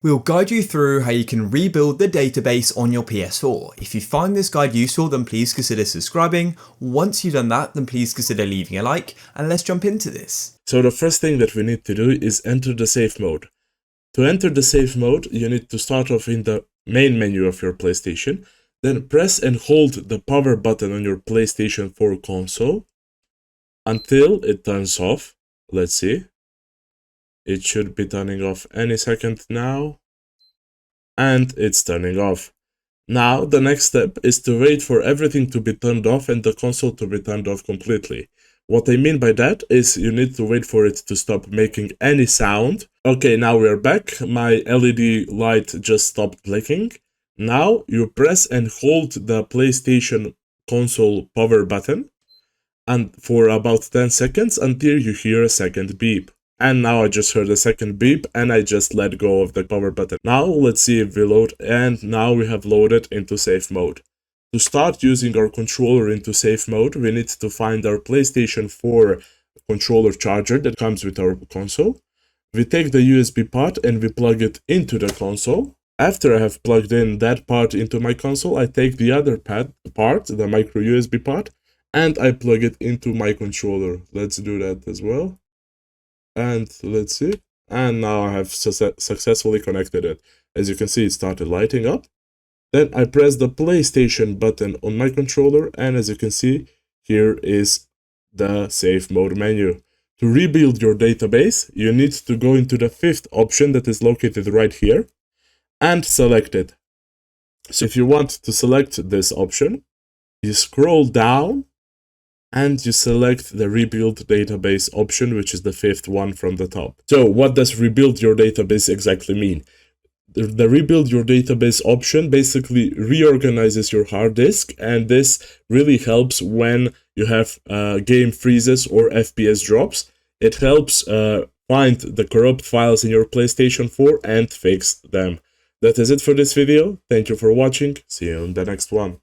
We'll guide you through how you can rebuild the database on your PS4. If you find this guide useful, then please consider subscribing. Once you've done that, then please consider leaving a like, and let's jump into this. So the first thing that we need to do is enter the safe mode. To enter the safe mode, you need to start off in the main menu of your PlayStation, then press and hold the power button on your PlayStation 4 console until it turns off. Let's see. It should be turning off any second now. And it's turning off. Now, the next step is to wait for everything to be turned off and the console to be turned off completely. What I mean by that is you need to wait for it to stop making any sound. Okay, now we're back. My LED light just stopped blinking. Now you press and hold the PlayStation console power button and for about 10 seconds until you hear a second beep. And now I just heard a second beep and I just let go of the power button. Now let's see if we load, and now we have loaded into safe mode. To start using our controller into safe mode, we need to find our PlayStation 4 controller charger that comes with our console. We take the USB port and we plug it into the console. After I have plugged in that part into my console, I take the other part, the micro USB port, and I plug it into my controller. Let's do that as well. And let's see. And now I have successfully connected it. As you can see, it started lighting up. Then I press the PlayStation button on my controller, and as you can see, here is the safe mode menu. To rebuild your database, you need to go into the fifth option that is located right here and select it. So if you want to select this option, you scroll down and you select the rebuild database option, which is the fifth one from the top. So what does rebuild your database exactly mean? The rebuild your database option basically reorganizes your hard disk, and this really helps when you have game freezes or FPS drops. It helps find the corrupt files in your PlayStation 4 and fix them. That is it for this video. Thank you for watching. See you in the next one.